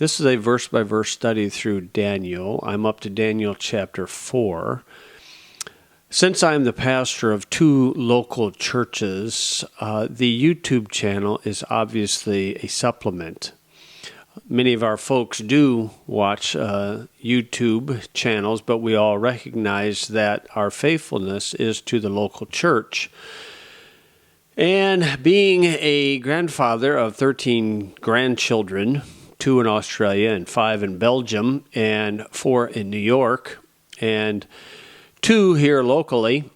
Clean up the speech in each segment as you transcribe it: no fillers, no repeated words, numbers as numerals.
This is a verse-by-verse study through Daniel. I'm up to Daniel chapter 4. Since I'm the pastor of 2 local churches, the YouTube channel is obviously a supplement. Many of our folks do watch YouTube channels, but we all recognize that our faithfulness is to the local church. And being a grandfather of 13 grandchildren, 2 in Australia and 5 in Belgium and 4 in New York and 2 here locally,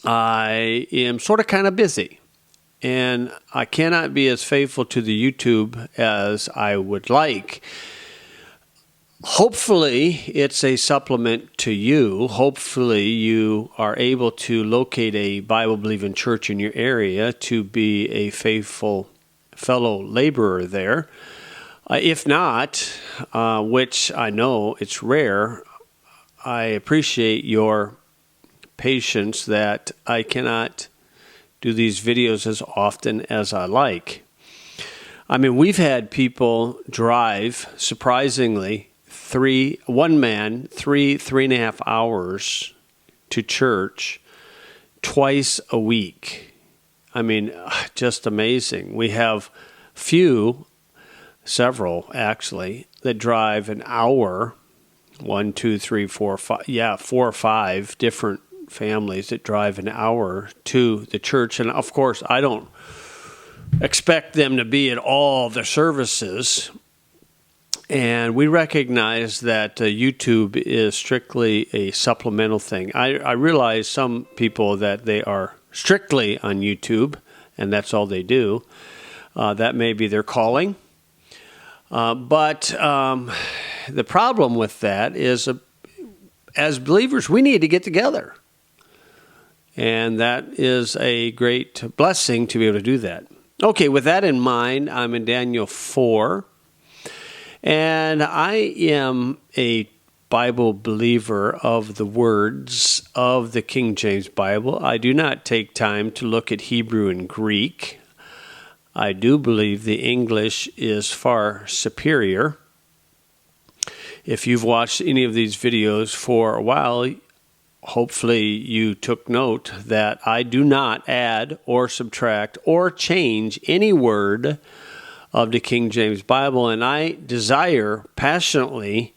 I am sort of kind of busy. And I cannot be as faithful to the YouTube as I would like. Hopefully, it's a supplement to you. Hopefully, you are able to locate a Bible-believing church in your area to be a faithful fellow laborer there. If not, which I know it's rare, I appreciate your patience that I cannot do these videos as often as I like. I mean, we've had people drive, surprisingly, 3.5 hours to church twice a week. I mean, just amazing. We have several actually, that drive an hour, 4 or 5 different families that drive an hour to the church. And of course, I don't expect them to be at all the services. And we recognize that YouTube is strictly a supplemental thing. I realize some people that they are strictly on YouTube, and that's all they do. That may be their calling. But the problem with that is, as believers, we need to get together. And that is a great blessing to be able to do that. Okay, with that in mind, I'm in Daniel 4. And I am a Bible believer of the words of the King James Bible. I do not take time to look at Hebrew and Greek. I do believe the English is far superior. If you've watched any of these videos for a while, hopefully you took note that I do not add or subtract or change any word of the King James Bible, and I desire passionately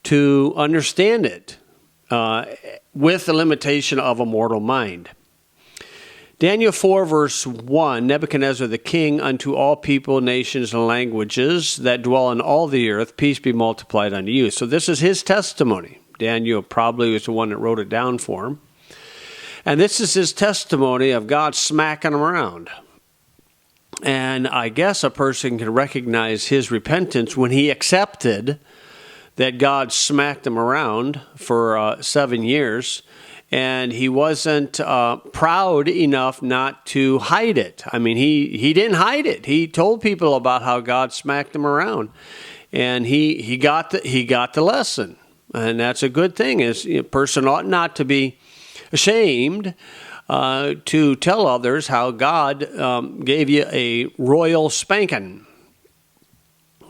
to understand it with the limitation of a mortal mind. Daniel 4, verse 1, Nebuchadnezzar the king, unto all people, nations, and languages that dwell in all the earth, peace be multiplied unto you. So this is his testimony. Daniel probably was the one that wrote it down for him. And this is his testimony of God smacking him around. And I guess a person can recognize his repentance when he accepted that God smacked him around for 7 years, and he wasn't proud enough not to hide it. I mean, he didn't hide it. He told people about how God smacked him around, and he got the lesson. And that's a good thing. A person ought not to be ashamed to tell others how God gave you a royal spanking,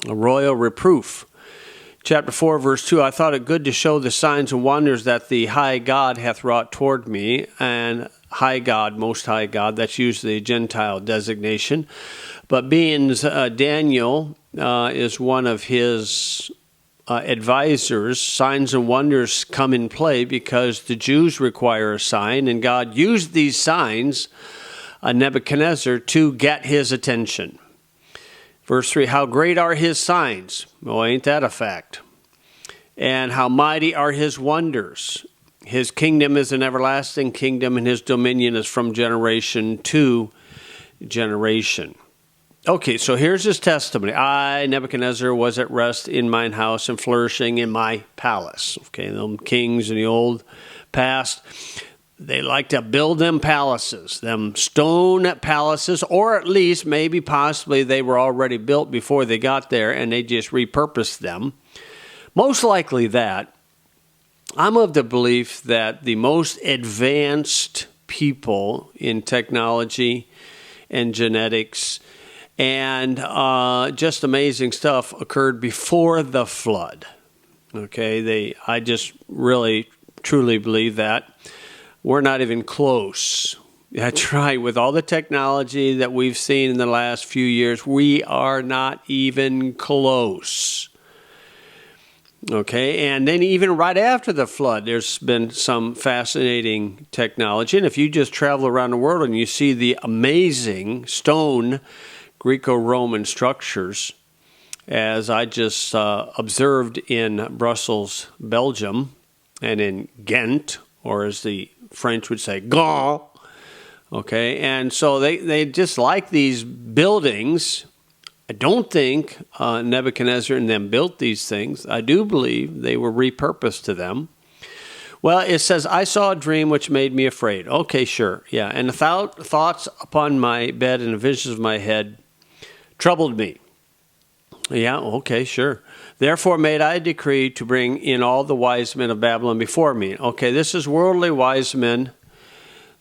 a royal reproof. Chapter 4, verse 2, I thought it good to show the signs and wonders that the high God hath wrought toward me. And high God, most high God, that's usually a Gentile designation. But being Daniel is one of his advisors, signs and wonders come in play because the Jews require a sign, and God used these signs on Nebuchadnezzar to get his attention. Verse 3, how great are his signs? Well, ain't that a fact? And how mighty are his wonders? His kingdom is an everlasting kingdom, and his dominion is from generation to generation. Okay, so here's his testimony. I, Nebuchadnezzar, was at rest in mine house and flourishing in my palace. Okay, them kings in the old past, they like to build them palaces, them stone palaces, or at least maybe possibly they were already built before they got there and they just repurposed them. Most likely that. I'm of the belief that the most advanced people in technology and genetics And just amazing stuff occurred before the flood. Okay, I just really, truly believe that. We're not even close. That's right. With all the technology that we've seen in the last few years, we are not even close. Okay, and then even right after the flood, there's been some fascinating technology. And if you just travel around the world and you see the amazing stone Greco-Roman structures, as I just observed in Brussels, Belgium, and in Ghent, or as the French would say, Gand. Okay, and so they just like these buildings. I don't think Nebuchadnezzar and them built these things. I do believe they were repurposed to them. Well, it says, I saw a dream which made me afraid. Okay, sure, yeah. And the thoughts upon my bed and the visions of my head troubled me. Yeah, okay, sure. Therefore made I a decree to bring in all the wise men of Babylon before me. Okay, this is worldly wise men.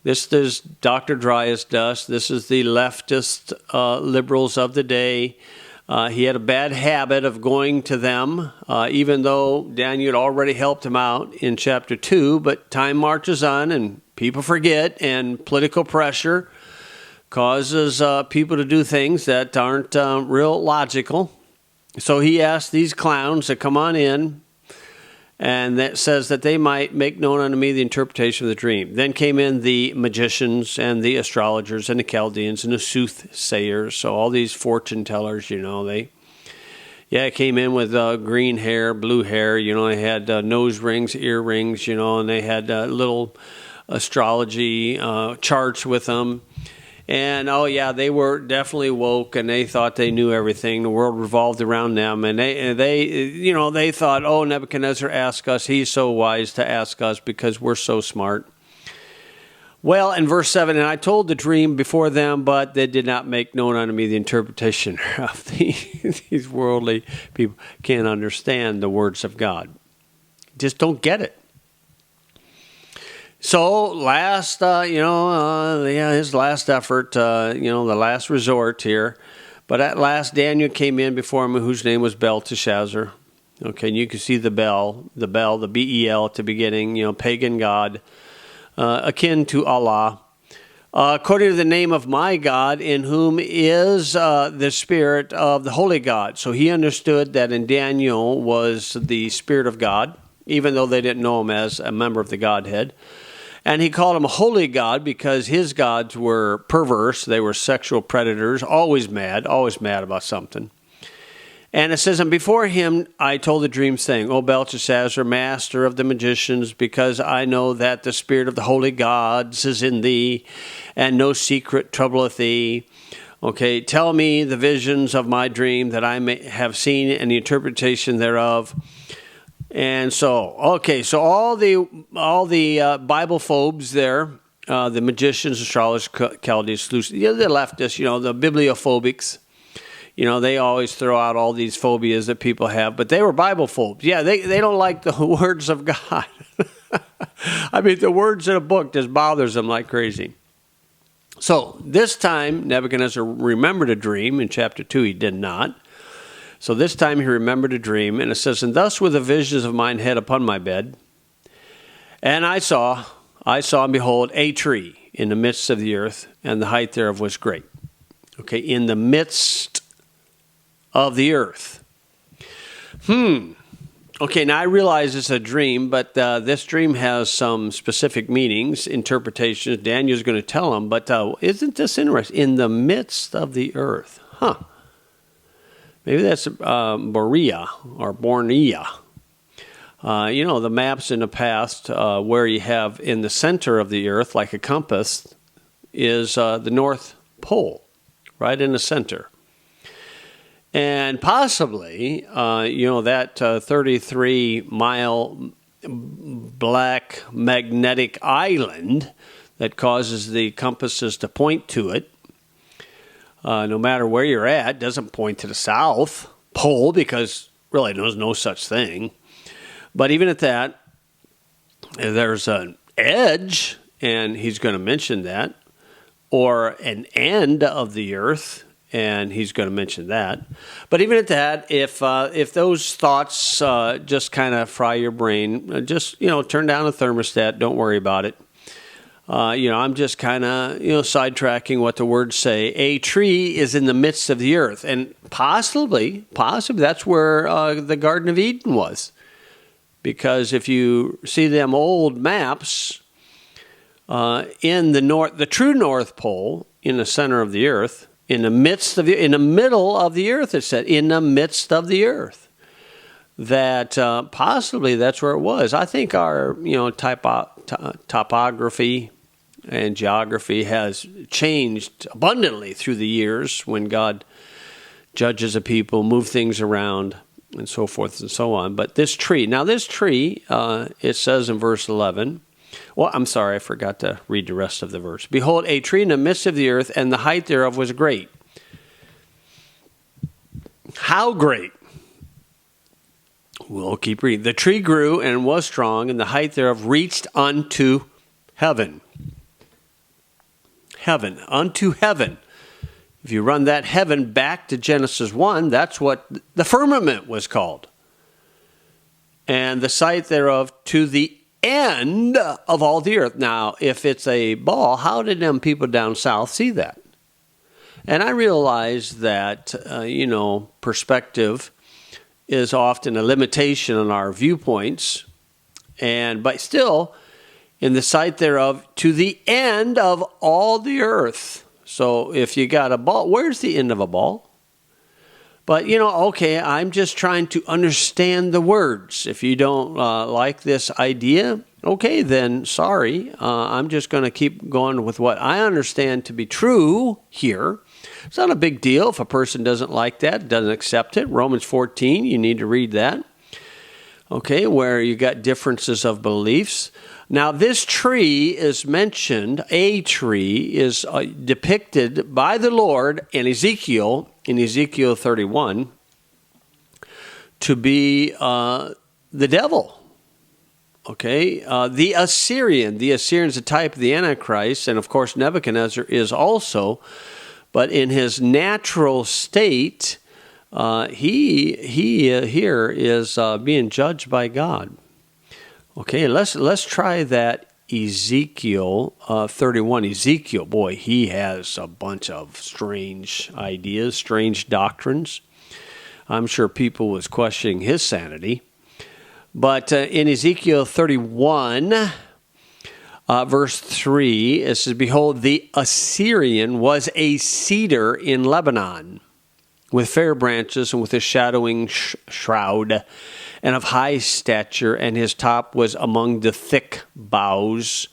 This is Dr. Dry as Dust. This is the leftist liberals of the day. He had a bad habit of going to them, even though Daniel had already helped him out in chapter 2. But time marches on and people forget, and political pressure causes people to do things that aren't real logical. So he asked these clowns to come on in, and that says that they might make known unto me the interpretation of the dream. Then came in the magicians and the astrologers and the Chaldeans and the soothsayers. So all these fortune tellers, they came in with green hair, blue hair. They had nose rings, earrings, and they had little astrology charts with them. And, they were definitely woke, and they thought they knew everything. The world revolved around them, and they thought, Nebuchadnezzar asked us. He's so wise to ask us because we're so smart. Well, in verse 7, and I told the dream before them, but they did not make known unto me the interpretation of these worldly people. Can't understand the words of God. Just don't get it. So last, his last effort, the last resort here. But at last Daniel came in before him, whose name was Belteshazzar. Okay, and you can see the bell, the B-E-L at the beginning, pagan god, akin to Allah. According to the name of my God, in whom is the spirit of the holy God. So he understood that in Daniel was the spirit of God, even though they didn't know him as a member of the Godhead. And he called him a holy God because his gods were perverse. They were sexual predators, always mad about something. And it says, and before him I told the dream, saying, O Belteshazzar, master of the magicians, because I know that the spirit of the holy gods is in thee, and no secret troubleth thee. Okay, tell me the visions of my dream that I may have seen, and the interpretation thereof. And so, so all the Bible phobes there, the magicians, astrologers, Chaldeans, the leftists, the bibliophobics, they always throw out all these phobias that people have, but they were Bible phobes. Yeah, they don't like the words of God. I mean, the words in a book just bothers them like crazy. So this time, Nebuchadnezzar remembered a dream. In chapter 2, he did not. So this time he remembered a dream, and it says, and thus were the visions of mine head upon my bed. And I saw, and behold, a tree in the midst of the earth, and the height thereof was great. Okay, in the midst of the earth. Okay, now I realize it's a dream, but this dream has some specific meanings, interpretations. Daniel's going to tell them, but isn't this interesting? In the midst of the earth. Maybe that's Borea or Bornea. The maps in the past where you have in the center of the earth, like a compass, is the North Pole, right in the center. And possibly, that 33-mile black magnetic island that causes the compasses to point to it, no matter where you're at, doesn't point to the South Pole because really there's no such thing. But even at that, there's an edge, and he's going to mention that, or an end of the earth, and he's going to mention that. But even at that, if those thoughts just kind of fry your brain, just turn down the thermostat. Don't worry about it. I'm just kind of sidetracking what the words say. A tree is in the midst of the earth, and possibly that's where the Garden of Eden was, because if you see them old maps. In the true North Pole, in the center of the earth, in the middle of the earth, it said, in the midst of the earth. That possibly that's where it was. I think our topography and geography has changed abundantly through the years when God judges a people, move things around, and so forth and so on. But this tree, it says in verse 11. Well, I'm sorry, I forgot to read the rest of the verse. Behold, a tree in the midst of the earth, and the height thereof was great. How great? We'll keep reading. The tree grew and was strong, and the height thereof reached unto heaven. Heaven, unto heaven. If you run that heaven back to Genesis 1, that's what the firmament was called. And the sight thereof to the end of all the earth. Now, if it's a ball, how did them people down south see that? And I realize that, perspective is often a limitation on our viewpoints, but still, in the sight thereof, to the end of all the earth. So if you got a ball, where's the end of a ball? But, okay, I'm just trying to understand the words. If you don't like this idea, okay, then sorry. I'm just going to keep going with what I understand to be true here. It's not a big deal if a person doesn't like that, doesn't accept it. Romans 14, you need to read that. Okay, where you got differences of beliefs. Now, this tree is mentioned, a tree is depicted by the Lord in Ezekiel 31, to be the devil. Okay, the Assyrian. The Assyrian is a type of the Antichrist, and of course Nebuchadnezzar is also, but in his natural state, he here is being judged by God. Okay, let's try that Ezekiel 31. Ezekiel, boy, he has a bunch of strange ideas, strange doctrines. I'm sure people was questioning his sanity. But in Ezekiel 31, verse 3, it says, Behold, the Assyrian was a cedar in Lebanon, with fair branches and with a shadowing shroud, and of high stature, and his top was among the thick boughs.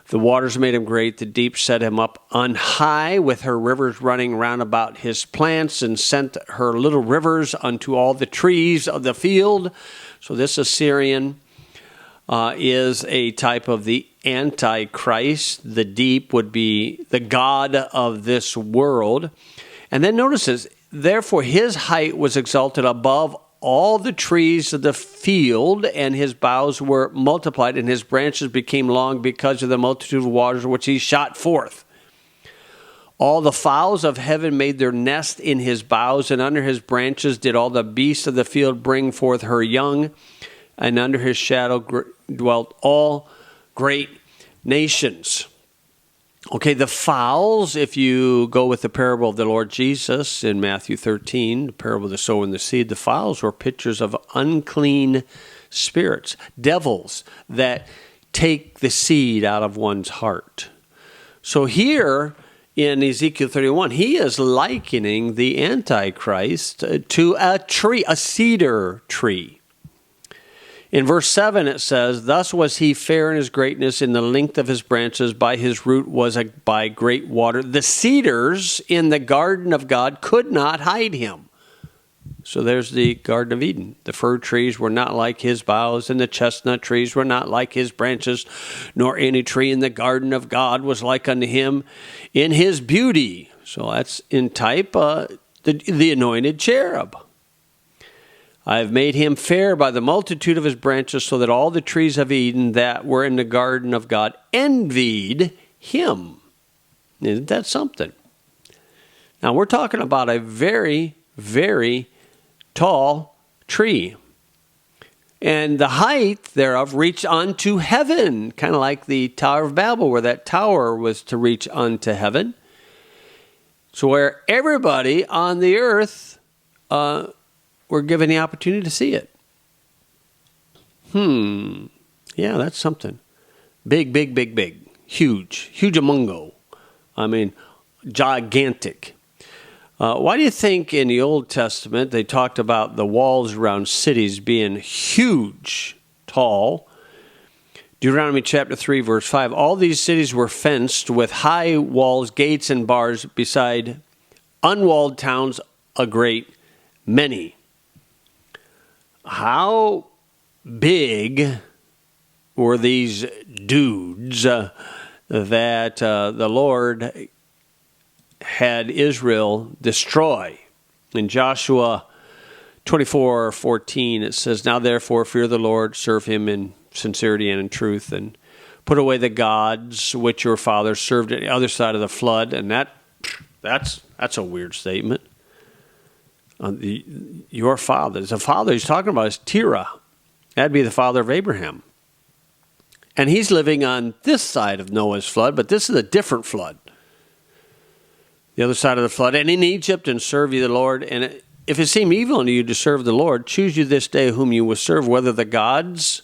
The waters made him great, the deep set him up on high, with her rivers running round about his plants, and sent her little rivers unto all the trees of the field. So this Assyrian is a type of the Antichrist. The deep would be the god of this world. And then notice this, therefore his height was exalted above all the trees of the field, and his boughs were multiplied, and his branches became long because of the multitude of waters which he shot forth. All the fowls of heaven made their nest in his boughs, and under his branches did all the beasts of the field bring forth her young, and under his shadow dwelt all great nations. Okay, the fowls, if you go with the parable of the Lord Jesus in Matthew 13, the parable of the sower and the seed, the fowls were pictures of unclean spirits, devils that take the seed out of one's heart. So here in Ezekiel 31, he is likening the Antichrist to a tree, a cedar tree. In verse 7 it says, Thus was he fair in his greatness, in the length of his branches, by his root was by great water. The cedars in the garden of God could not hide him. So there's the Garden of Eden. The fir trees were not like his boughs, and the chestnut trees were not like his branches, nor any tree in the garden of God was like unto him in his beauty. So that's in type the anointed cherub. I have made him fair by the multitude of his branches, so that all the trees of Eden that were in the garden of God envied him. Isn't that something? Now, we're talking about a very, very tall tree. And the height thereof reached unto heaven, kind of like the Tower of Babel, where that tower was to reach unto heaven. So where everybody on the earth were given the opportunity to see it. Yeah, that's something. Big, big, big, big. Huge. Huge-a-mungo. I mean, gigantic. Why do you think in the Old Testament they talked about the walls around cities being huge, tall? Deuteronomy chapter 3, verse 5. All these cities were fenced with high walls, gates, and bars, beside unwalled towns a great many. How big were these dudes that the Lord had Israel destroy? In Joshua 24:14, it says, "Now therefore fear the Lord, serve him in sincerity and in truth, and put away the gods which your fathers served at the other side of the flood." And that's a weird statement. Your fathers. The father he's talking about is Terah. That'd be the father of Abraham. And he's living on this side of Noah's flood, but this is a different flood. The other side of the flood. "And in Egypt, and serve ye the Lord. And if it seem evil unto you to serve the Lord, choose you this day whom you will serve, whether the gods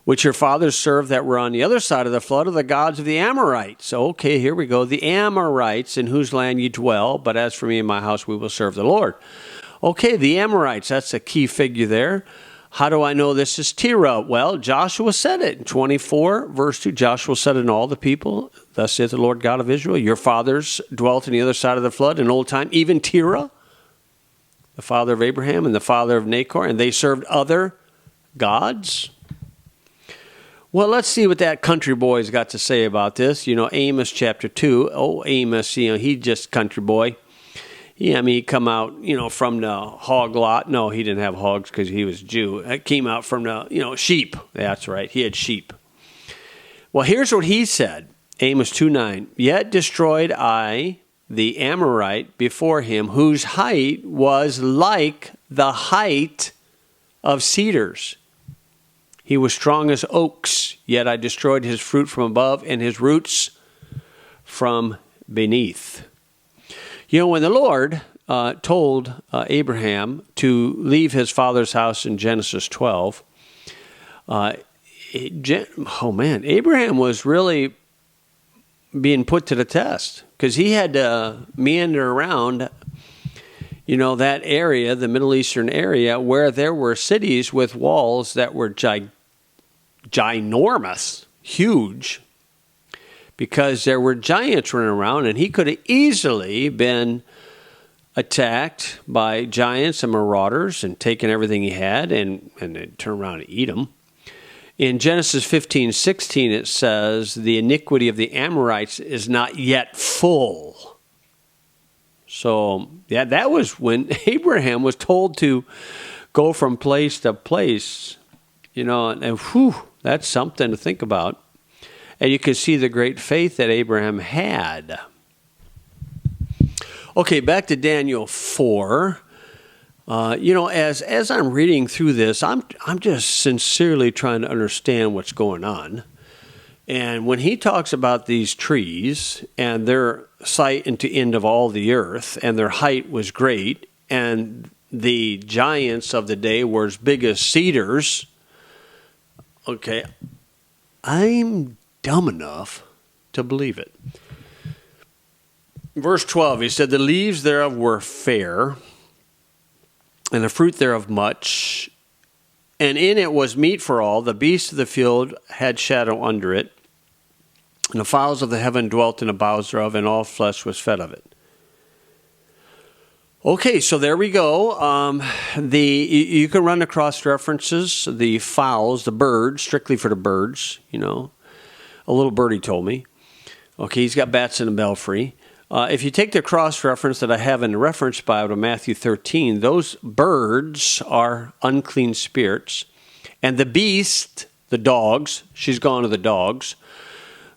which your fathers served that were on the other side of the flood, or the gods of the Amorites." Okay, here we go. "The Amorites, in whose land ye dwell, but as for me and my house, we will serve the Lord." Okay, the Amorites, that's a key figure there. How do I know this is Terah? Well, Joshua said it in 24, verse 2. Joshua said unto all the people, "Thus saith the Lord God of Israel, your fathers dwelt on the other side of the flood in old time, even Terah, the father of Abraham and the father of Nahor, and they served other gods." Well, let's see what that country boy's got to say about this. Amos chapter 2. Oh, Amos, he just country boy. He come out, from the hog lot. No, he didn't have hogs because he was a Jew. It came out from the, sheep. That's right. He had sheep. Well, here's what he said. Amos 2:9. "Yet destroyed I the Amorite before him, whose height was like the height of cedars. He was strong as oaks, yet I destroyed his fruit from above and his roots from beneath." When the Lord told Abraham to leave his father's house in Genesis 12, Abraham was really being put to the test, because he had to meander around, that area, the Middle Eastern area, where there were cities with walls that were ginormous, huge, because there were giants running around, and he could have easily been attacked by giants and marauders and taken everything he had and they'd turn around and eat them. In Genesis 15:16, it says, "The iniquity of the Amorites is not yet full." So, that was when Abraham was told to go from place to place, and that's something to think about. And you can see the great faith that Abraham had. Okay, back to Daniel 4. As I'm reading through this, I'm just sincerely trying to understand what's going on. And when he talks about these trees and their sight into end of all the earth, and their height was great, and the giants of the day were as big as cedars, okay, I'm dumb enough to believe it. Verse 12, he said, "The leaves thereof were fair, and the fruit thereof much, and in it was meat for all. The beasts of the field had shadow under it, and the fowls of the heaven dwelt in the boughs thereof, and all flesh was fed of it." Okay, so there we go. You can run across references, the fowls, the birds, strictly for the birds, A little birdie told me. Okay, he's got bats in the belfry. If you take the cross-reference that I have in the reference Bible, Matthew 13, those birds are unclean spirits. And the beast, the dogs, she's gone to the dogs.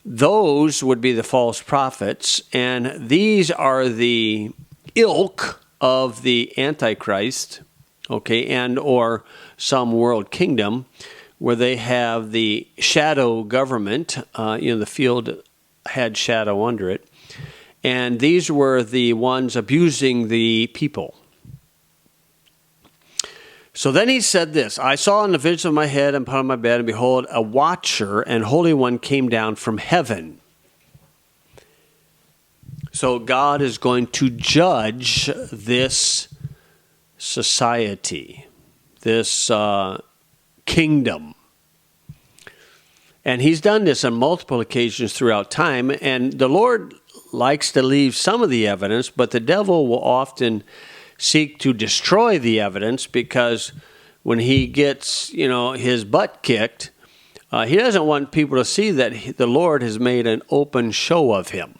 those would be the false prophets, and these are the ilk of the Antichrist, okay, and or some world kingdom where they have the shadow government. The field had shadow under it, and these were the ones abusing the people. So then he said this, I saw in the vision of my head and upon my bed, and behold, a watcher and holy one came down from heaven. So God is going to judge this society, this kingdom. And he's done this on multiple occasions throughout time, and the Lord likes to leave some of the evidence, but the devil will often seek to destroy the evidence, because when he gets, his butt kicked, he doesn't want people to see that the Lord has made an open show of him.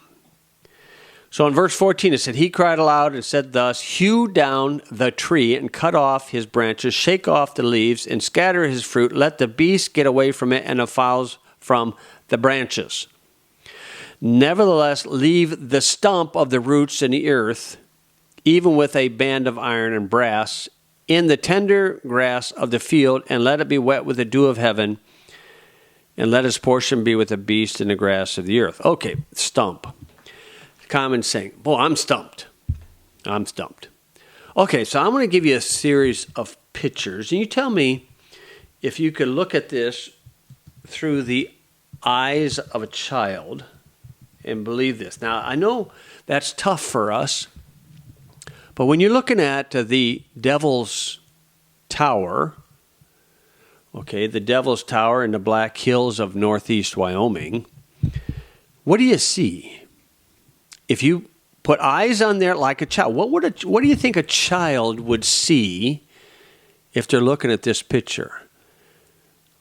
So in verse 14 it said, he cried aloud and said thus, hew down the tree and cut off his branches, shake off the leaves and scatter his fruit, let the beasts get away from it and the fowls from the branches. Nevertheless, leave the stump of the roots in the earth, even with a band of iron and brass, in the tender grass of the field, and let it be wet with the dew of heaven, and let his portion be with the beast in the grass of the earth. Okay, stump. Common saying, boy, I'm stumped. I'm stumped. Okay, so I'm going to give you a series of pictures, and you tell me if you could look at this through the eyes of a child and believe this. Now, I know that's tough for us, but when you're looking at the Devil's Tower, okay, the Devil's Tower in the Black Hills of northeast Wyoming, what do you see? If you put eyes on there like a child, what do you think a child would see if they're looking at this picture?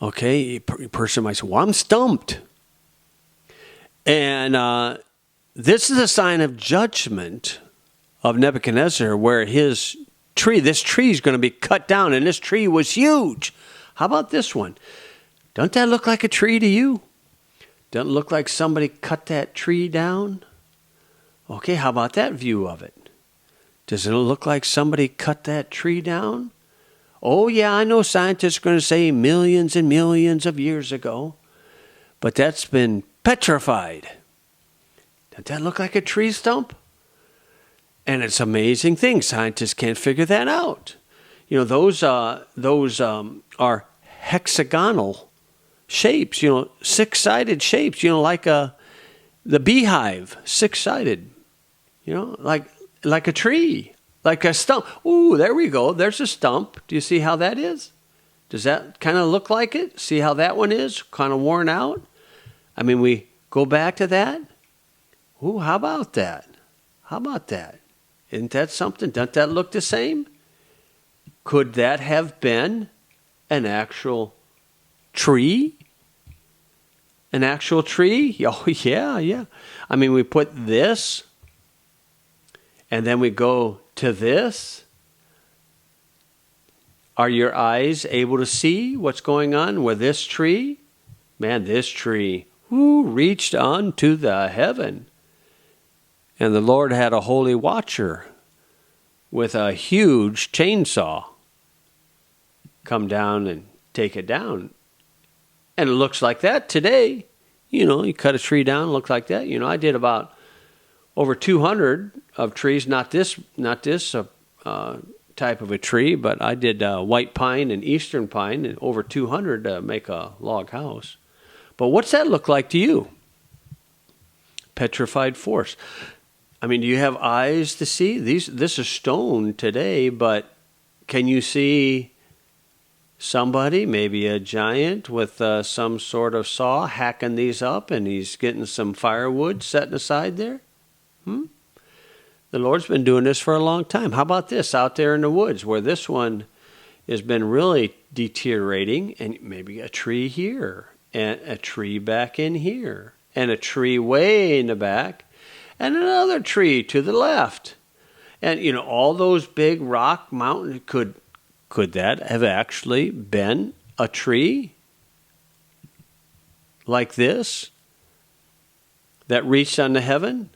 Okay, a person might say, well, I'm stumped. And this is a sign of judgment of Nebuchadnezzar, where this tree is going to be cut down, and this tree was huge. How about this one? Doesn't that look like a tree to you? Doesn't it look like somebody cut that tree down? Okay, how about that view of it? Does it look like somebody cut that tree down? Oh yeah, I know scientists are going to say millions and millions of years ago, but that's been petrified. Doesn't that look like a tree stump? And it's an amazing thing. Scientists can't figure that out. Those are hexagonal shapes, six-sided shapes, like the beehive, six-sided, like a tree, like a stump. Ooh, there we go. There's a stump. Do you see how that is? Does that kind of look like it? See how that one is? Kind of worn out? I mean, we go back to that. Ooh, how about that? How about that? Isn't that something? Doesn't that look the same? Could that have been an actual tree? An actual tree? Oh, yeah. I mean, we put this, and then we go to this. Are your eyes able to see what's going on with this tree? Man, this tree reached unto the heaven. And the Lord had a holy watcher with a huge chainsaw come down and take it down. And it looks like that today. You cut a tree down, it looks like that. I did about over 200 of trees, not this type of a tree, but I did white pine and eastern pine, and over 200 to make a log house. But what's that look like to you? Petrified force. I mean, do you have eyes to see? This is stone today, but can you see somebody, maybe a giant with some sort of saw hacking these up, and he's getting some firewood setting aside there? The Lord's been doing this for a long time. How about this out there in the woods, where this one has been really deteriorating, and maybe a tree here, and a tree back in here, and a tree way in the back, and another tree to the left. And, all those big rock mountains, could that have actually been a tree like this? that reached unto heaven,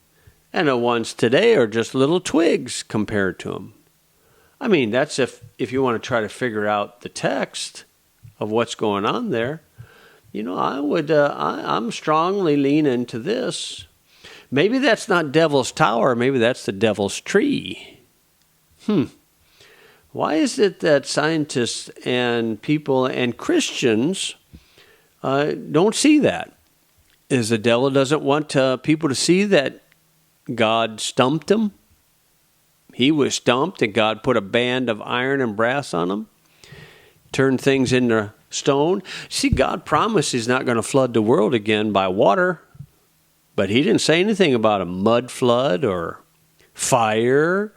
and the ones today are just little twigs compared to them. I mean, that's if you want to try to figure out the text of what's going on there. I'm strongly leaning to this. Maybe that's not Devil's Tower. Maybe that's the Devil's Tree. Why is it that scientists and people and Christians don't see that? Is the devil doesn't want people to see that God stumped him? He was stumped, and God put a band of iron and brass on him, turned things into stone. See, God promised he's not going to flood the world again by water, but he didn't say anything about a mud flood or fire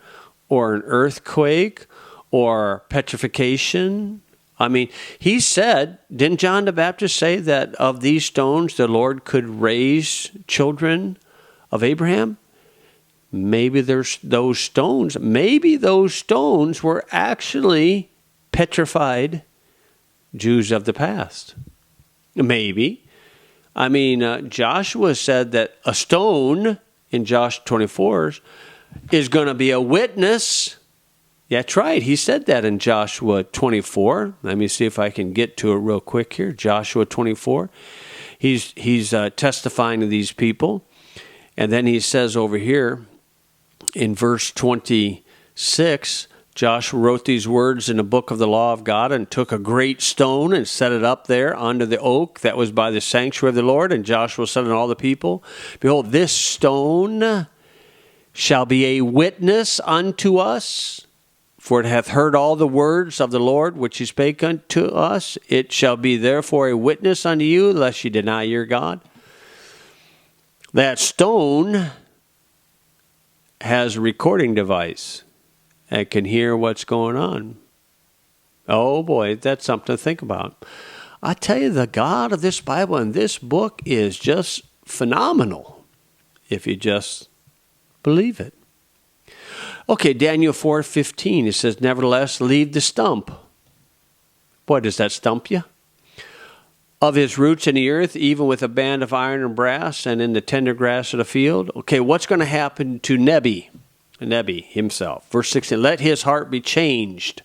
or an earthquake or petrification. I mean, he said, didn't John the Baptist say that of these stones the Lord could raise children of Abraham? Maybe there's those stones. Maybe those stones were actually petrified Jews of the past. Maybe. I mean, Joshua said that a stone in Joshua 24 is going to be a witness. Yeah, that's right. He said that in Joshua 24. Let me see if I can get to it real quick here. Joshua 24. He's testifying to these people. And then he says over here in verse 26, Joshua wrote these words in the book of the law of God and took a great stone and set it up there under the oak that was by the sanctuary of the Lord. And Joshua said unto all the people, behold, this stone shall be a witness unto us, for it hath heard all the words of the Lord which he spake unto us. It shall be therefore a witness unto you, lest ye deny your God. That stone has a recording device and can hear what's going on. Oh boy, that's something to think about. I tell you, the God of this Bible and this book is just phenomenal if you just believe it. Okay, Daniel 4:15, it says, nevertheless, leave the stump. Boy, does that stump you? Of his roots in the earth, even with a band of iron and brass, and in the tender grass of the field. Okay, what's going to happen to Nebi himself? Verse 16, let his heart be changed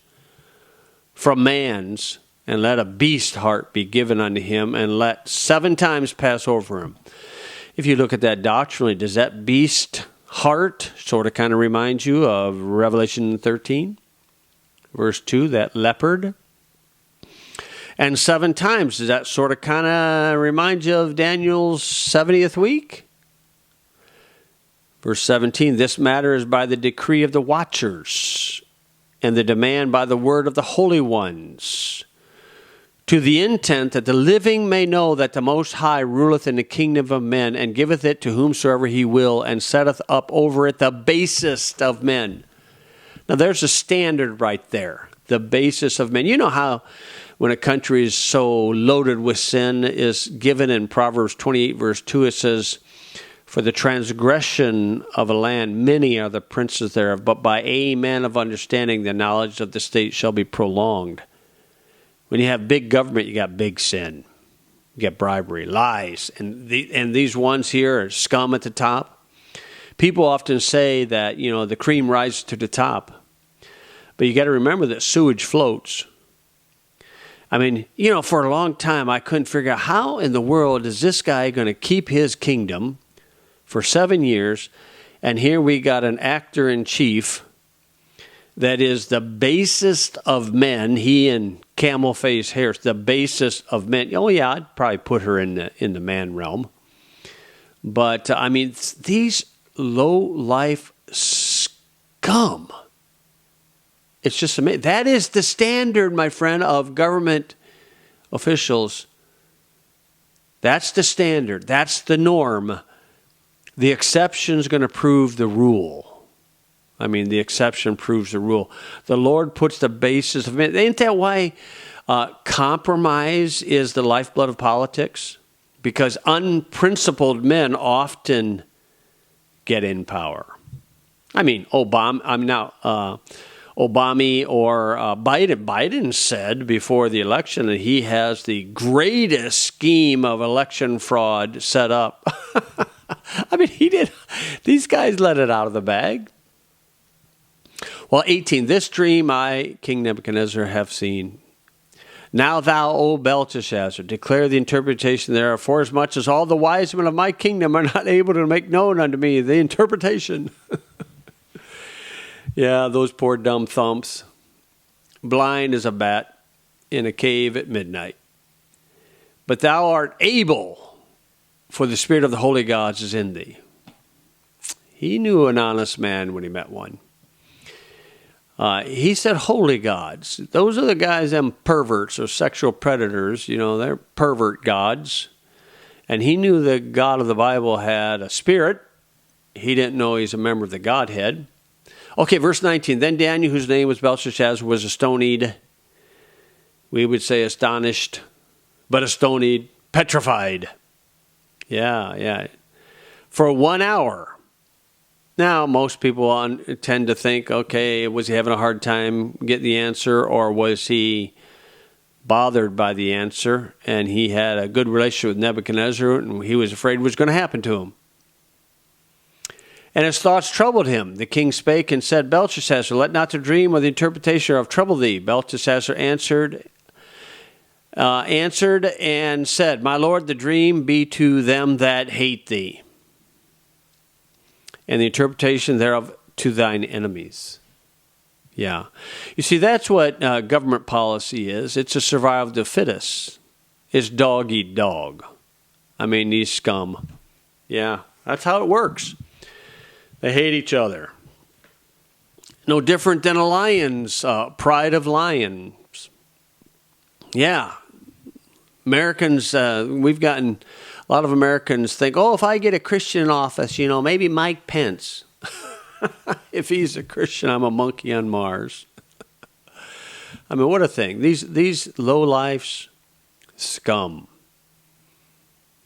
from man's, and let a beast heart be given unto him, and let 7 times pass over him. If you look at that doctrinally, does that beast heart sort of kind of remind you of Revelation 13? Verse 2, that leopard. And 7 times, does that sort of kind of remind you of Daniel's 70th week? Verse 17, this matter is by the decree of the watchers, and the demand by the word of the holy ones, to the intent that the living may know that the Most High ruleth in the kingdom of men, and giveth it to whomsoever he will, and setteth up over it the basest of men. Now there's a standard right there, the basest of men. You know how when a country is so loaded with sin is given in Proverbs 28 verse 2, it says, for the transgression of a land, many are the princes thereof, but by a man of understanding the knowledge of the state shall be prolonged. When you have big government, you got big sin. You get bribery, lies, and these ones here are scum at the top. People often say that, the cream rises to the top. But you got to remember that sewage floats. I mean, for a long time, I couldn't figure out how in the world is this guy going to keep his kingdom for 7 years, and here we got an actor-in-chief that is the basest of men. He and Camel Face Harris, the basest of men. Oh yeah, I'd probably put her in the man realm. But these low-life scum. It's just amazing. That is the standard, my friend, of government officials. That's the standard. That's the norm. The exception is going to prove the rule. The exception proves the rule. The Lord puts the basis of it. Ain't that why compromise is the lifeblood of politics? Because unprincipled men often get in power. Obama or Biden. Biden said before the election that he has the greatest scheme of election fraud set up. I mean, he did. These guys let it out of the bag. Well, 18, this dream I, King Nebuchadnezzar, have seen. Now thou, O Belteshazzar, declare the interpretation thereof, forasmuch as all the wise men of my kingdom are not able to make known unto me the interpretation. Yeah, those poor dumb thumps. Blind as a bat in a cave at midnight. But thou art able, for the spirit of the holy gods is in thee. He knew an honest man when he met one. He said holy gods. Those are the guys, them perverts or sexual predators. You know, they're pervert gods. And he knew the God of the Bible had a spirit. He didn't know he's a member of the Godhead. Okay, verse 19. Then Daniel, whose name was Belteshazzar, was astonied. We would say astonished, but astonied, petrified. Yeah. For 1 hour. Now, most people tend to think, okay, was he having a hard time getting the answer, or was he bothered by the answer, and he had a good relationship with Nebuchadnezzar, and he was afraid what was going to happen to him. And his thoughts troubled him. The king spake and said, Belteshazzar, let not the dream or the interpretation of trouble thee. Belteshazzar answered and said, My lord, the dream be to them that hate thee, and the interpretation thereof to thine enemies. Yeah. You see, that's what government policy is. It's a survival of the fittest. It's dog eat dog. I mean, these scum. Yeah, that's how it works. They hate each other. No different than a lion's pride of lions. Yeah. Americans, we've gotten... A lot of Americans think, oh, if I get a Christian in office, maybe Mike Pence. If he's a Christian, I'm a monkey on Mars. I mean, what a thing. These low-lifes, scum.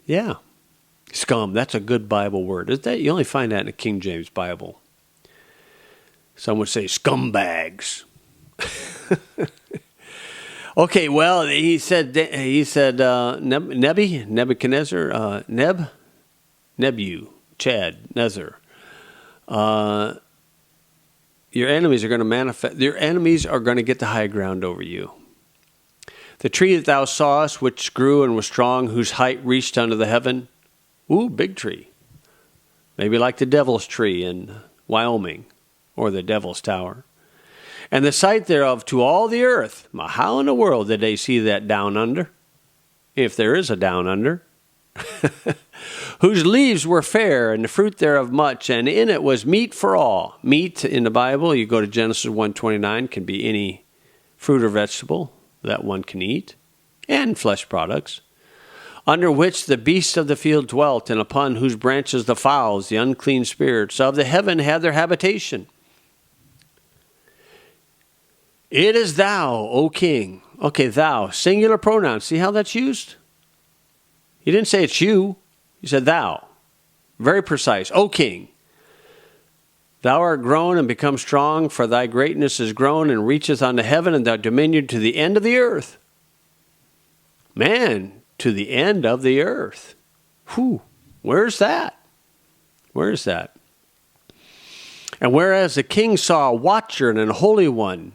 Yeah. Scum, that's a good Bible word. You only find that in the King James Bible. Some would say scumbags. Okay, well, he said, Nebuchadnezzar, Nebuchadnezzar, your enemies are going to manifest. Your enemies are going to get the high ground over you. The tree that thou sawest, which grew and was strong, whose height reached unto the heaven. Ooh, big tree. Maybe like the Devil's Tree in Wyoming, or the Devil's Tower. And the sight thereof to all the earth. How in the world did they see that down under? If there is a down under. Whose leaves were fair, and the fruit thereof much, and in it was meat for all. Meat in the Bible, you go to Genesis 1:29, can be any fruit or vegetable that one can eat, and flesh products. Under which the beasts of the field dwelt, and upon whose branches the fowls, the unclean spirits of the heaven, had their habitation. It is thou, O king. Okay, thou, singular pronoun. See how that's used? He didn't say it's you. He said thou. Very precise. O king, thou art grown and become strong, for thy greatness is grown and reacheth unto heaven, and thy dominion to the end of the earth. Man, to the end of the earth. Whew. Where's that? Where's that? And whereas the king saw a watcher and a holy one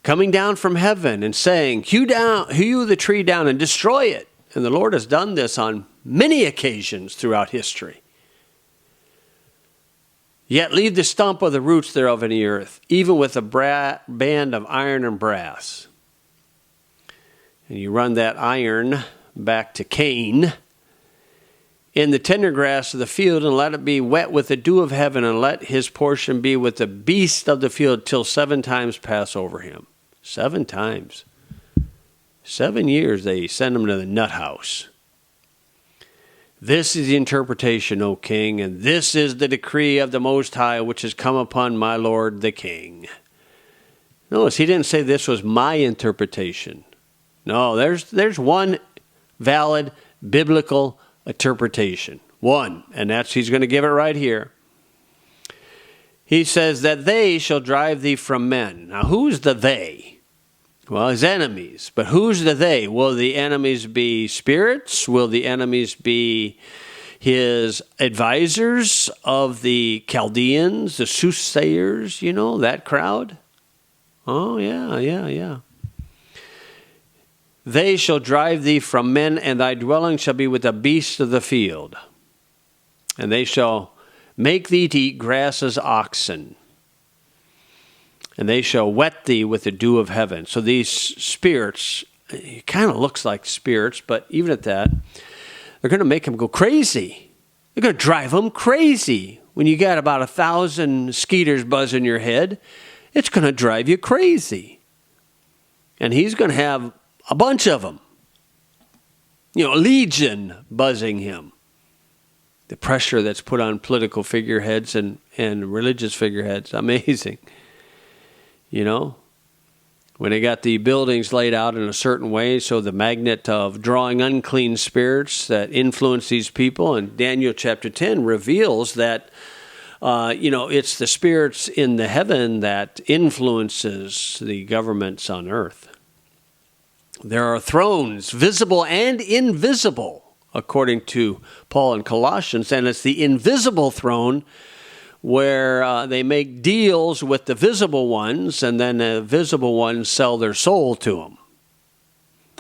coming down from heaven and saying, hew the tree down and destroy it. And the Lord has done this on many occasions throughout history. Yet leave the stump of the roots thereof in the earth, even with a band of iron and brass. And you run that iron back to Cain. In the tender grass of the field, and let it be wet with the dew of heaven, and let his portion be with the beast of the field, till 7 times pass over him. 7 times. 7 years they send him to the nut house. This is the interpretation, O king, and this is the decree of the Most High, which has come upon my lord the king. Notice, he didn't say this was my interpretation. No, there's one valid biblical interpretation. One, and he's going to give it right here. He says that they shall drive thee from men. Now, who's the they? Well, his enemies. But who's the they? Will the enemies be spirits? Will the enemies be his advisors of the Chaldeans, the soothsayers, that crowd. Oh, yeah. They shall drive thee from men, and thy dwelling shall be with the beasts of the field. And they shall make thee to eat grass as oxen. And they shall wet thee with the dew of heaven. So these spirits, it kind of looks like spirits, but even at that, they're going to make them go crazy. They're going to drive them crazy. When you got about 1,000 skeeters buzzing your head, it's going to drive you crazy. And he's going to have a bunch of them. Legion buzzing him. The pressure that's put on political figureheads and religious figureheads. Amazing. When they got the buildings laid out in a certain way, so the magnet of drawing unclean spirits that influence these people, and Daniel chapter 10 reveals that, it's the spirits in the heaven that influences the governments on earth. There are thrones, visible and invisible, according to Paul in Colossians, and it's the invisible throne where they make deals with the visible ones, and then the visible ones sell their soul to them.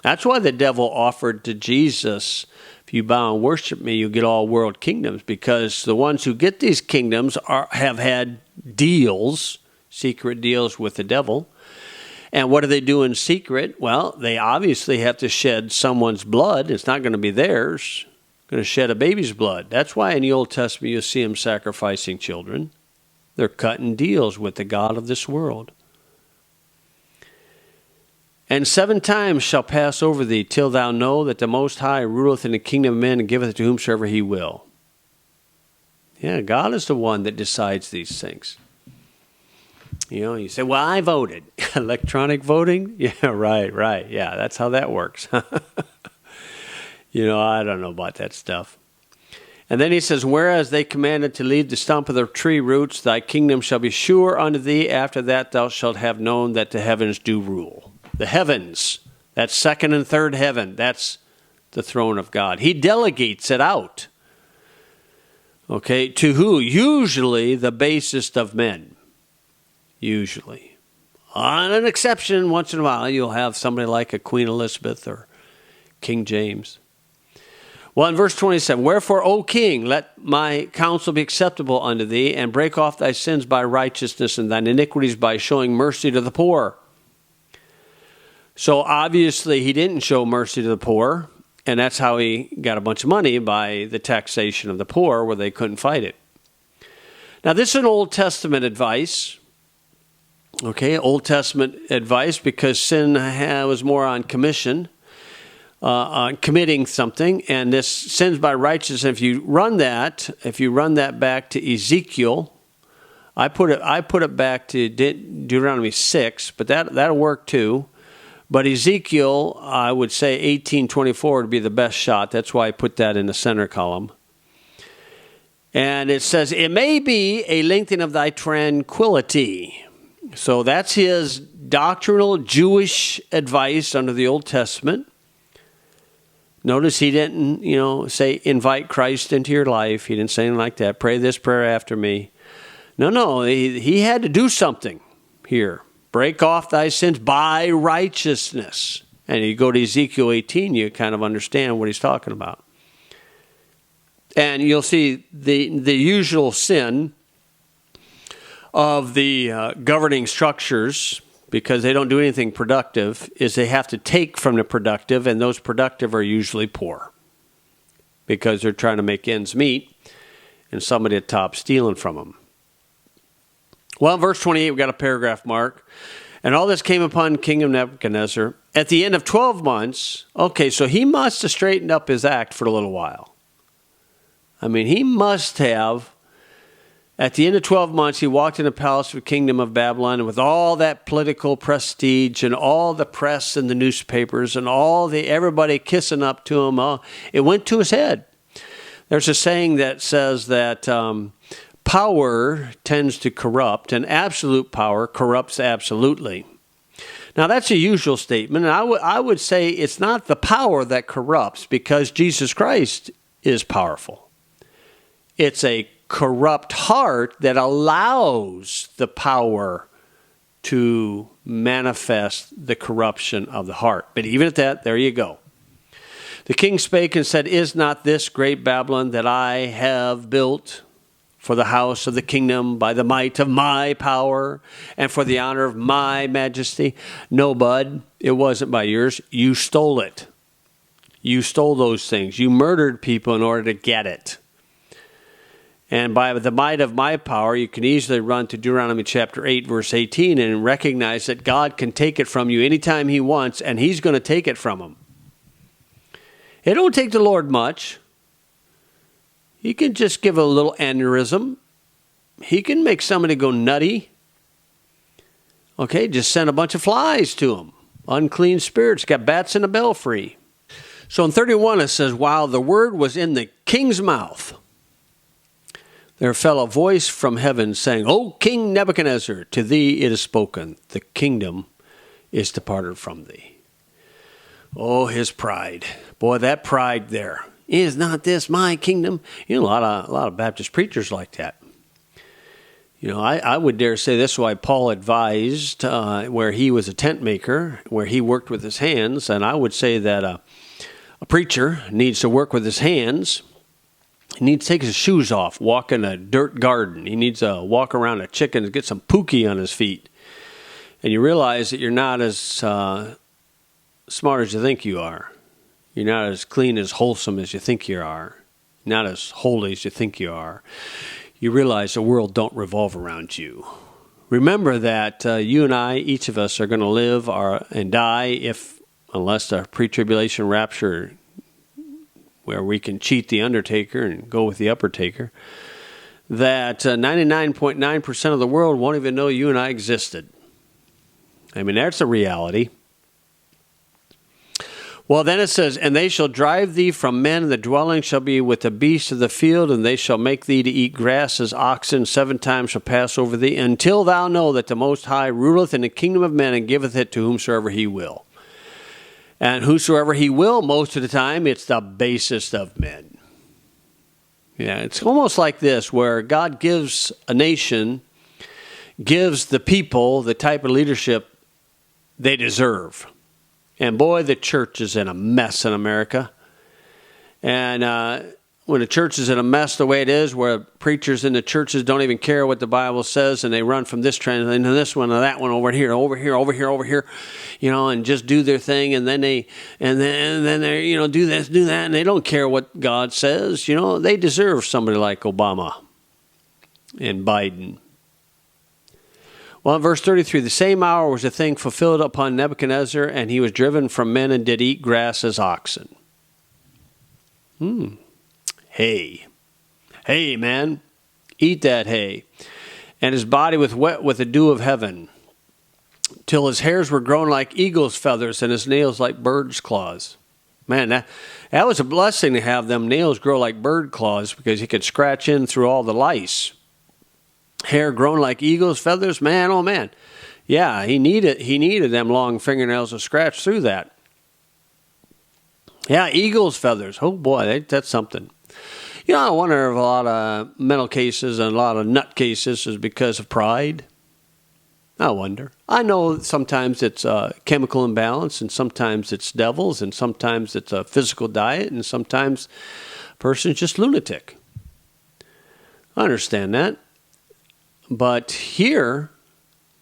That's why the devil offered to Jesus, if you bow and worship me, you'll get all world kingdoms, because the ones who get these kingdoms have had deals, secret deals with the devil. And what do they do in secret? Well, they obviously have to shed someone's blood. It's not going to be theirs. Going to shed a baby's blood. That's why in the Old Testament you see them sacrificing children. They're cutting deals with the god of this world. And 7 times shall pass over thee, till thou know that the Most High ruleth in the kingdom of men, and giveth it to whomsoever he will. Yeah, God is the one that decides these things. You say, well, I voted. Electronic voting? Yeah, right. Yeah, that's how that works. I don't know about that stuff. And then he says, whereas they commanded to leave the stump of the tree roots, thy kingdom shall be sure unto thee. After that thou shalt have known that the heavens do rule. The heavens, that's second and third heaven, that's the throne of God. He delegates it out. Okay, to who? Usually the basest of men. Usually. On an exception, once in a while, you'll have somebody like a Queen Elizabeth or King James. Well, in verse 27, wherefore, O king, let my counsel be acceptable unto thee, and break off thy sins by righteousness, and thine iniquities by showing mercy to the poor. So obviously he didn't show mercy to the poor, and that's how he got a bunch of money, by the taxation of the poor, where they couldn't fight it. Now this is an Old Testament advice. Okay, Old Testament advice, because sin was more on commission, on committing something, and this sins by righteousness. If you run that back to Ezekiel, I put it back to Deuteronomy 6, but that'll work too. But Ezekiel, I would say 18:24 would be the best shot. That's why I put that in the center column. And it says, it may be a lengthening of thy tranquility. So that's his doctrinal Jewish advice under the Old Testament. Notice he didn't, say invite Christ into your life. He didn't say anything like that. Pray this prayer after me. No, he had to do something here. Break off thy sins by righteousness. And you go to Ezekiel 18, you kind of understand what he's talking about. And you'll see the usual sin of the governing structures, because they don't do anything productive, is they have to take from the productive, and those productive are usually poor because they're trying to make ends meet, and somebody at top stealing from them. Well, in verse 28, we've got a paragraph mark. And all this came upon King Nebuchadnezzar at the end of 12 months. Okay, so he must have straightened up his act for a little while. I mean, he must have. At the end of 12 months, he walked in the palace of the kingdom of Babylon, and with all that political prestige and all the press and the newspapers and everybody kissing up to him, it went to his head. There's a saying that says that power tends to corrupt, and absolute power corrupts absolutely. Now, that's a usual statement, and I would say it's not the power that corrupts, because Jesus Christ is powerful. It's a corrupt heart that allows the power to manifest the corruption of the heart. But even at that, there you go. The king spake and said, Is not this great Babylon that I have built for the house of the kingdom by the might of my power and for the honor of my majesty? No, bud, it wasn't by yours. You stole it. You stole those things. You murdered people in order to get it. And by the might of my power, you can easily run to Deuteronomy chapter 8, verse 18, and recognize that God can take it from you anytime he wants, and he's going to take it from him. It don't take the Lord much. He can just give a little aneurysm. He can make somebody go nutty. Okay, just send a bunch of flies to him. Unclean spirits, got bats in the belfry. So in 31 it says, While the word was in the king's mouth, there fell a voice from heaven saying, O King Nebuchadnezzar, to thee it is spoken, the kingdom is departed from thee. Oh, his pride. Boy, that pride there. Is not this my kingdom? You know, a lot of Baptist preachers like that. You know, I would dare say this is why Paul advised where he was a tent maker, where he worked with his hands, and I would say that a preacher needs to work with his hands. He needs to take his shoes off, walk in a dirt garden. He needs to walk around a chicken and get some pookie on his feet. And you realize that you're not as smart as you think you are. You're not as clean, as wholesome as you think you are. Not as holy as you think you are. You realize the world don't revolve around you. Remember that you and I, each of us, are going to live and die unless the pre-tribulation rapture, where we can cheat the undertaker and go with the uppertaker, that 99.9% of the world won't even know you and I existed. I mean, that's a reality. Well, then it says, And they shall drive thee from men, and the dwelling shall be with the beasts of the field, and they shall make thee to eat grass as oxen. 7 times shall pass over thee, until thou know that the Most High ruleth in the kingdom of men, and giveth it to whomsoever he will. And whosoever he will, most of the time, it's the basest of men. Yeah, it's almost like this, where God gives a nation, gives the people the type of leadership they deserve. And boy, the church is in a mess in America. And when the church is in a mess the way it is, where preachers in the churches don't even care what the Bible says, and they run from this trend into this one, and that one, over here, you know, and just do their thing, and then they you know, do this, do that, and they don't care what God says. You know, they deserve somebody like Obama and Biden. Well, in verse 33, the same hour was the thing fulfilled upon Nebuchadnezzar, and he was driven from men and did eat grass as oxen. Hay. Hay, man. Eat that hay. And his body was wet with the dew of heaven, till his hairs were grown like eagle's feathers, and his nails like bird's claws. Man, that was a blessing to have them nails grow like bird claws, because he could scratch in through all the lice. Hair grown like eagle's feathers, man, oh man. Yeah, he needed them long fingernails to scratch through that. Yeah, eagle's feathers. Oh boy, that's something. You know, I wonder if a lot of mental cases and a lot of nut cases is because of pride. I wonder. I know sometimes it's a chemical imbalance, and sometimes it's devils, and sometimes it's a physical diet, and sometimes a person's just lunatic. I understand that. But here,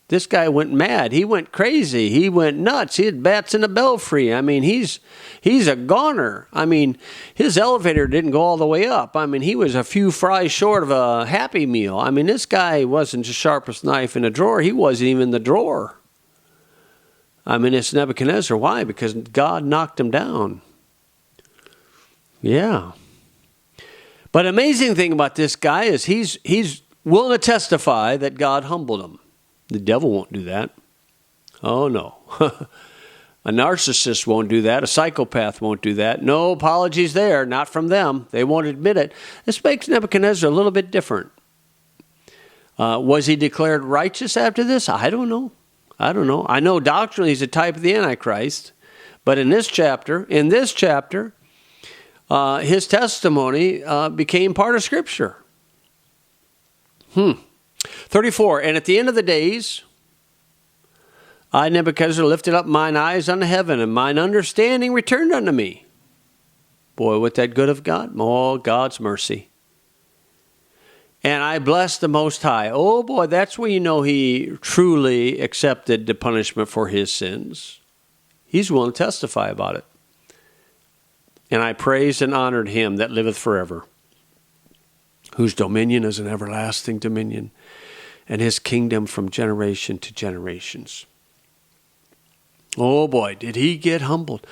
this guy went mad. He went crazy. He went nuts. He had bats in the belfry. I mean, he's a goner. I mean, his elevator didn't go all the way up. I mean, he was a few fries short of a Happy Meal. I mean, this guy wasn't the sharpest knife in a drawer. He wasn't even in the drawer. I mean, it's Nebuchadnezzar. Why? Because God knocked him down. Yeah. But amazing thing about this guy is he's willing to testify that God humbled him. The devil won't do that. Oh, no. A narcissist won't do that. A psychopath won't do that. No apologies there, not from them. They won't admit it. This makes Nebuchadnezzar a little bit different. Was he declared righteous after this? I don't know. I know doctrinally he's a type of the Antichrist. But in this chapter, his testimony became part of Scripture. 34, and at the end of the days, I, Nebuchadnezzar, lifted up mine eyes unto heaven, and mine understanding returned unto me. Boy, what that good of God? Oh, God's mercy. And I blessed the Most High. Oh boy, that's when you know he truly accepted the punishment for his sins. He's willing to testify about it. And I praised and honored him that liveth forever, whose dominion is an everlasting dominion, and his kingdom from generation to generations. Oh boy, did he get humbled.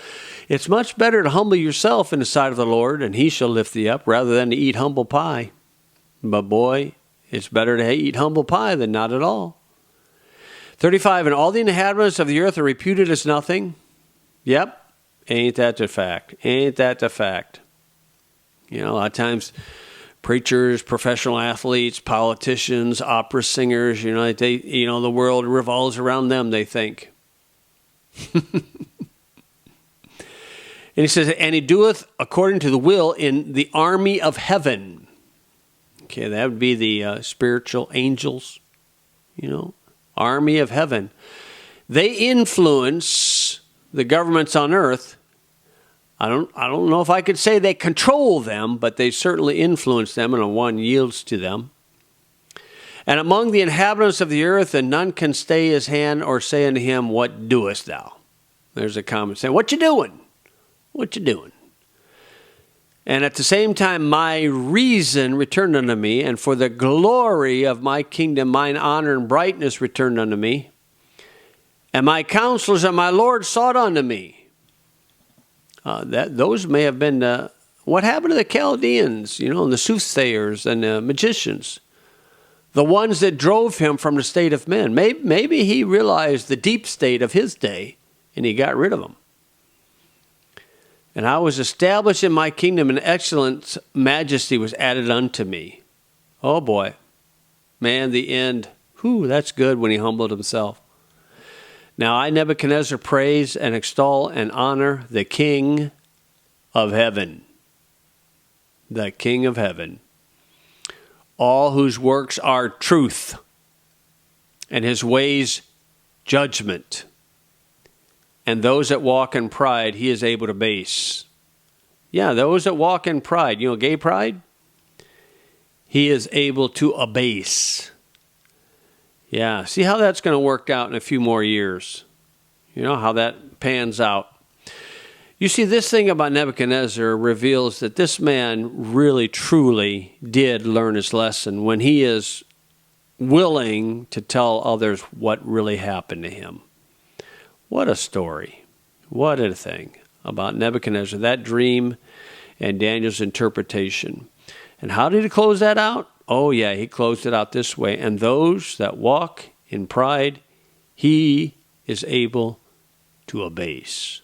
It's much better to humble yourself in the sight of the Lord, and he shall lift thee up, rather than to eat humble pie. But boy, it's better to eat humble pie than not at all. 35, and all the inhabitants of the earth are reputed as nothing. Yep, ain't that the fact? Ain't that the fact? You know, a lot of times preachers, professional athletes, politicians, opera singers, the world revolves around them, they think. And he says, and he doeth according to the will in the army of heaven. Okay, that would be the spiritual angels, army of heaven. They influence the governments on earth. I don't know if I could say they control them, but they certainly influence them, and one yields to them. And among the inhabitants of the earth, and none can stay his hand or say unto him, what doest thou? There's a comment saying, what you doing? What you doing? And at the same time, my reason returned unto me, and for the glory of my kingdom, mine honor and brightness returned unto me. And my counselors and my Lord sought unto me. Those may have been, what happened to the Chaldeans, and the soothsayers and the magicians? The ones that drove him from the state of men. Maybe he realized the deep state of his day, and he got rid of them. And I was established in my kingdom, and excellent majesty was added unto me. Oh boy. Man, the end. That's good when he humbled himself. Now I, Nebuchadnezzar, praise and extol and honor the King of heaven. The King of heaven. All whose works are truth, and his ways judgment. And those that walk in pride, he is able to abase. Yeah, those that walk in pride, gay pride, he is able to abase. Yeah, see how that's going to work out in a few more years. How that pans out. You see, this thing about Nebuchadnezzar reveals that this man really, truly did learn his lesson when he is willing to tell others what really happened to him. What a story. What a thing about Nebuchadnezzar, that dream and Daniel's interpretation. And how did he close that out? Oh yeah, he closed it out this way. And those that walk in pride, he is able to abase.